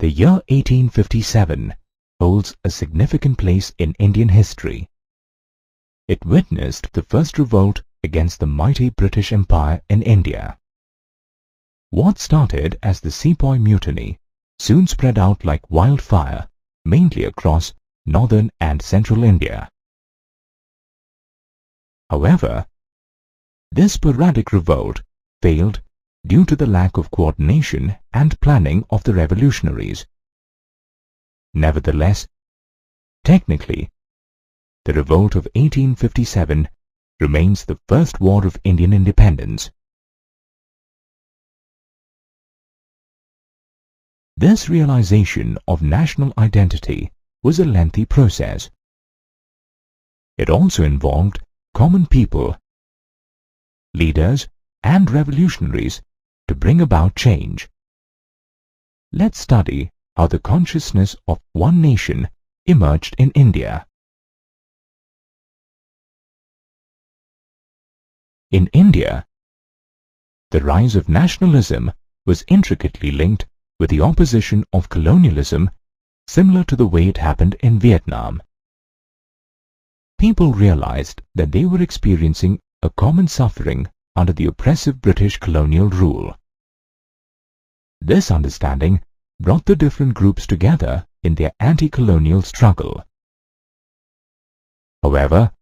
The year 1857 holds a significant place in Indian history. It witnessed the first revolt against the mighty British Empire in India. What started as the Sepoy Mutiny soon spread out like wildfire, mainly across northern and central India. However, this sporadic revolt failed due to the lack of coordination and planning of the revolutionaries. Nevertheless, technically, the revolt of 1857 remains the first war of Indian independence. This realization of national identity was a lengthy process. It also involved common people, leaders, and revolutionaries to bring about change. Let's study how the consciousness of one nation emerged in India. In India, the rise of nationalism was intricately linked with the opposition of colonialism, similar to the way it happened in Vietnam. People realized that they were experiencing a common suffering under the oppressive British colonial rule. This understanding brought the different groups together in their anti-colonial struggle. However,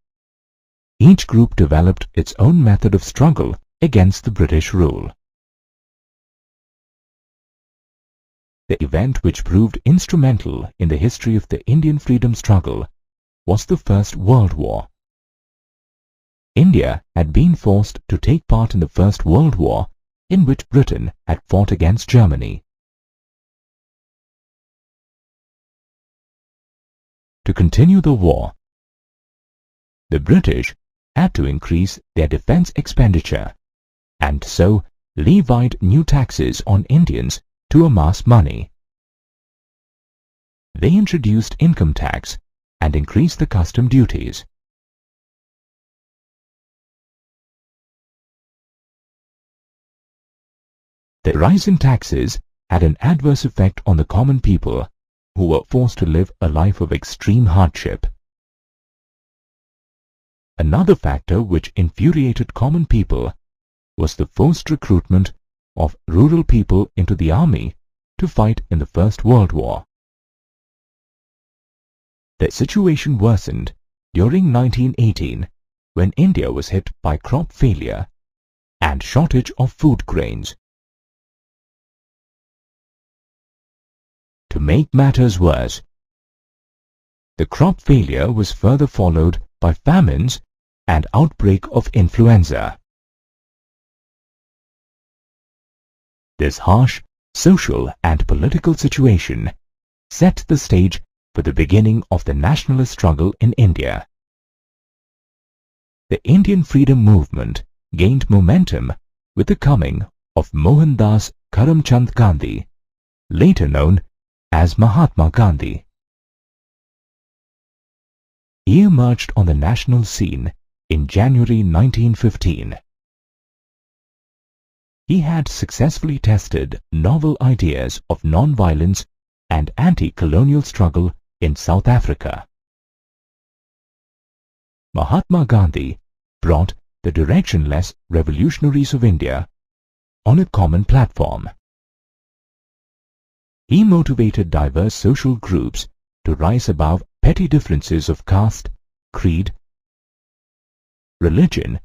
each group developed its own method of struggle against the British rule. The event which proved instrumental in the history of the Indian freedom struggle was the First World War. India had been forced to take part in the First World War, in which Britain had fought against Germany. To continue the war, the British had to increase their defense expenditure and so levied new taxes on Indians to amass money. They introduced income tax and increased the custom duties. The rise in taxes had an adverse effect on the common people, who were forced to live a life of extreme hardship. Another factor which infuriated common people was the forced recruitment of rural people into the army to fight in the First World War. The situation worsened during 1918 when India was hit by crop failure and shortage of food grains. To make matters worse, the crop failure was further followed by famines and outbreak of influenza. This harsh social and political situation set the stage for the beginning of the nationalist struggle in India. The Indian freedom movement gained momentum with the coming of Mohandas Karamchand Gandhi, later known as Mahatma Gandhi. He emerged on the national scene in January 1915. He had successfully tested novel ideas of non-violence and anti-colonial struggle in South Africa. Mahatma Gandhi brought the directionless revolutionaries of India on a common platform. He motivated diverse social groups to rise above petty differences of caste, creed, religion,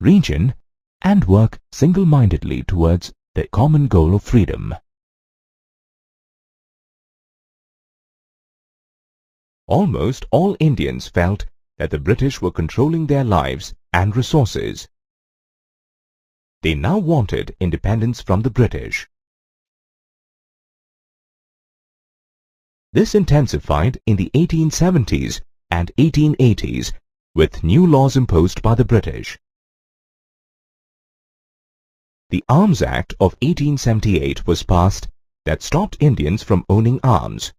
region, and work single-mindedly towards the common goal of freedom. Almost all Indians felt that the British were controlling their lives and resources. They now wanted independence from the British. This intensified in the 1870s and 1880s with new laws imposed by the British. The Arms Act of 1878 was passed that stopped Indians from owning arms.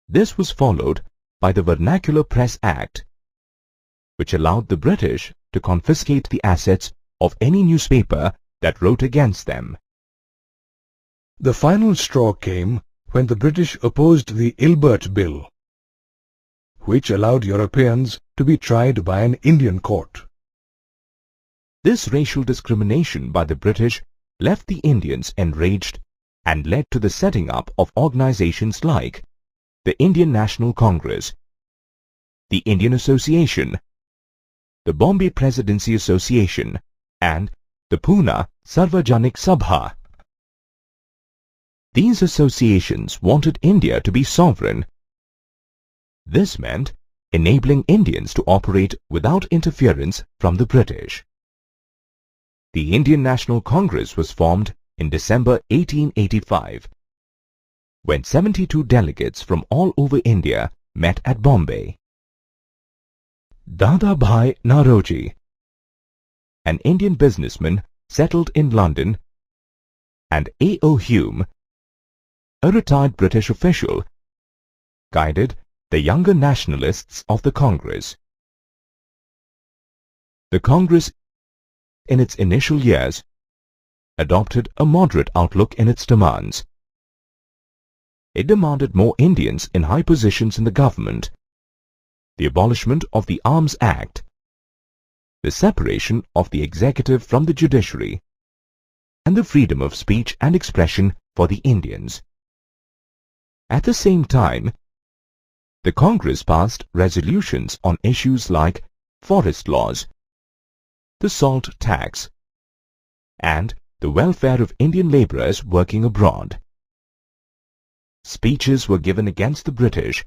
This was followed by the Vernacular Press Act, which allowed the British to confiscate the assets of any newspaper that wrote against them. The final straw came when the British opposed the Ilbert Bill, which allowed Europeans to be tried by an Indian court. This racial discrimination by the British left the Indians enraged and led to the setting up of organizations like the Indian National Congress, the Indian Association, the Bombay Presidency Association, and the Pune Sarvajanik Sabha. These associations wanted India to be sovereign. This meant enabling Indians to operate without interference from the British. The Indian National Congress was formed in December 1885, when 72 delegates from all over India met at Bombay. Dada Bhai Naroji, an Indian businessman settled in London, and A.O. Hume, a retired British official, guided the younger nationalists of the Congress. The Congress, in its initial years, adopted a moderate outlook in its demands. It demanded more Indians in high positions in the government, the abolishment of the Arms Act, the separation of the executive from the judiciary, and the freedom of speech and expression for the Indians. At the same time, the Congress passed resolutions on issues like forest laws, the salt tax, and the welfare of Indian labourers working abroad. Speeches were given against the British,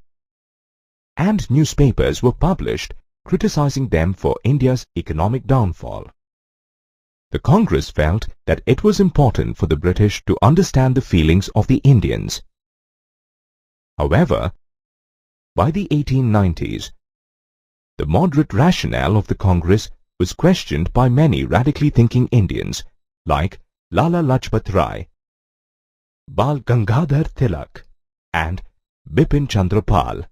and newspapers were published criticizing them for India's economic downfall. The Congress felt that it was important for the British to understand the feelings of the Indians. However, by the 1890s, the moderate rationale of the Congress was questioned by many radically thinking Indians like Lala Lajpat Rai, Bal Gangadhar Tilak, and Bipin Chandra Pal.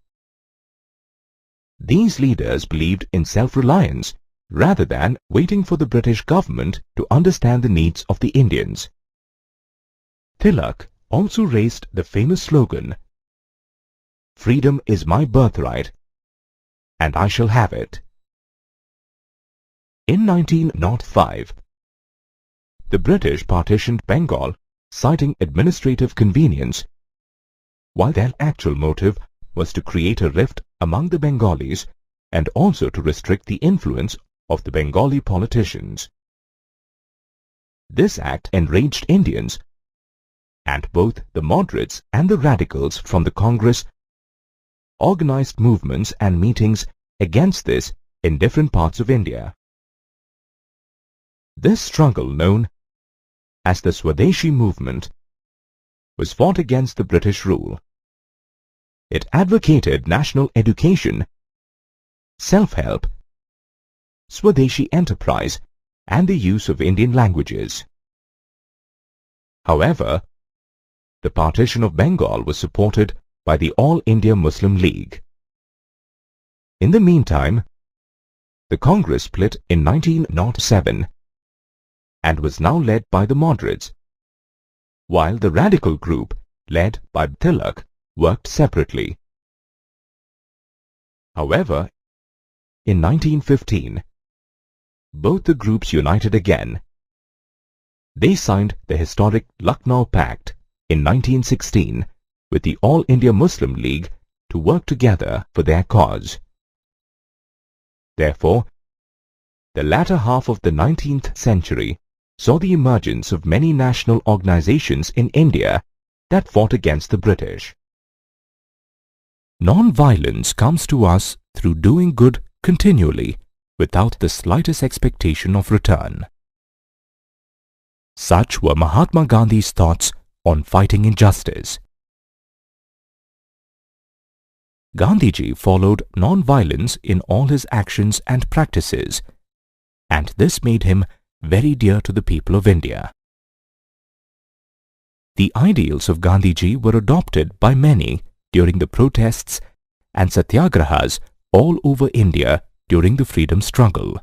These leaders believed in self-reliance rather than waiting for the British government to understand the needs of the Indians. Tilak also raised the famous slogan, "Freedom is my birthright, and I shall have it." In 1905, the British partitioned Bengal, citing administrative convenience, while their actual motive was to create a rift among the Bengalis and also to restrict the influence of the Bengali politicians. This act enraged Indians, and both the moderates and the radicals from the Congress organized movements and meetings against this in different parts of India. This struggle, known as the Swadeshi movement, was fought against the British rule. It advocated national education, self-help, Swadeshi enterprise, and the use of Indian languages. However, the partition of Bengal was supported by the All India Muslim League. In the meantime, the Congress split in 1907 and was now led by the moderates, while the radical group, led by Tilak, worked separately. However, in 1915, both the groups united again. They signed the historic Lucknow Pact in 1916 with the All India Muslim League to work together for their cause. Therefore, the latter half of the 19th century saw the emergence of many national organizations in India that fought against the British. Non-violence comes to us through doing good continually without the slightest expectation of return. Such were Mahatma Gandhi's thoughts on fighting injustice. Gandhiji followed non-violence in all his actions and practices, and this made him very dear to the people of India. The ideals of Gandhiji were adopted by many during the protests and satyagrahas all over India during the freedom struggle.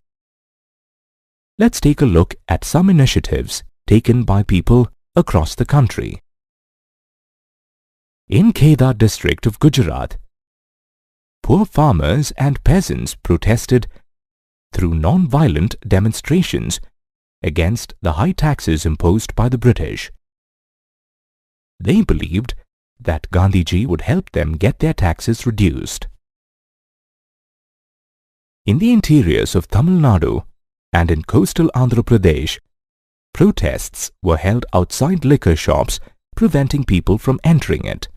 Let's take a look at some initiatives taken by people across the country. In Kheda district of Gujarat, poor farmers and peasants protested through non-violent demonstrations against the high taxes imposed by the British. They believed that Gandhiji would help them get their taxes reduced. In the interiors of Tamil Nadu and in coastal Andhra Pradesh, protests were held outside liquor shops, preventing people from entering it.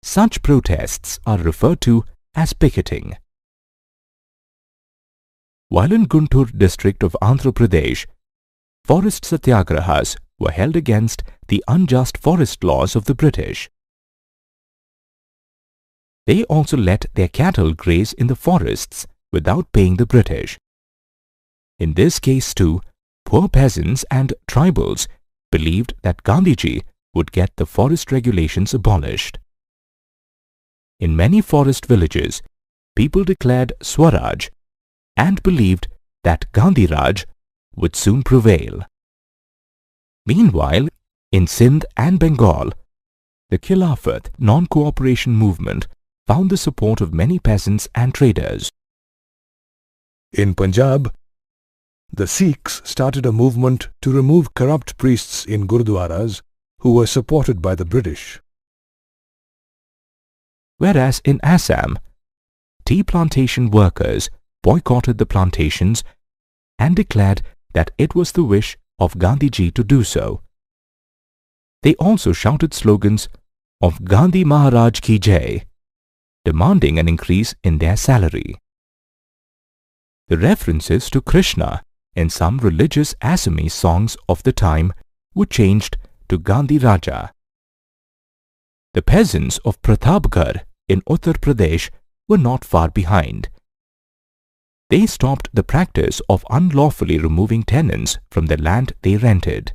Such protests are referred to as picketing. While in Guntur district of Andhra Pradesh, forest satyagrahas were held against the unjust forest laws of the British. They also let their cattle graze in the forests without paying the British. In this case too, poor peasants and tribals believed that Gandhiji would get the forest regulations abolished. In many forest villages, people declared Swaraj and believed that Gandhi Raj would soon prevail. Meanwhile, in Sindh and Bengal, the Khilafat non-cooperation movement found the support of many peasants and traders. In Punjab, the Sikhs started a movement to remove corrupt priests in Gurdwaras who were supported by the British. Whereas in Assam, tea plantation workers boycotted the plantations and declared that it was the wish of Gandhiji to do so. They also shouted slogans of Gandhi Maharaj Ki Jai, demanding an increase in their salary. The references to Krishna in some religious Assamese songs of the time were changed to Gandhi Raja. The peasants of Pratapgarh in Uttar Pradesh were not far behind. They stopped the practice of unlawfully removing tenants from the land they rented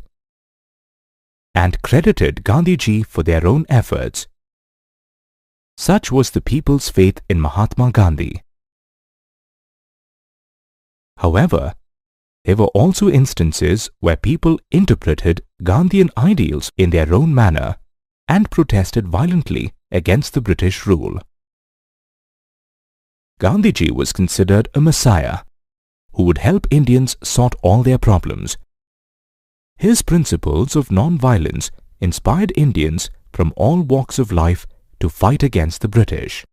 and credited Gandhiji for their own efforts. Such was the people's faith in Mahatma Gandhi. However, there were also instances where people interpreted Gandhian ideals in their own manner and protested violently against the British rule. Gandhiji was considered a messiah who would help Indians sort all their problems. His principles of non-violence inspired Indians from all walks of life to fight against the British.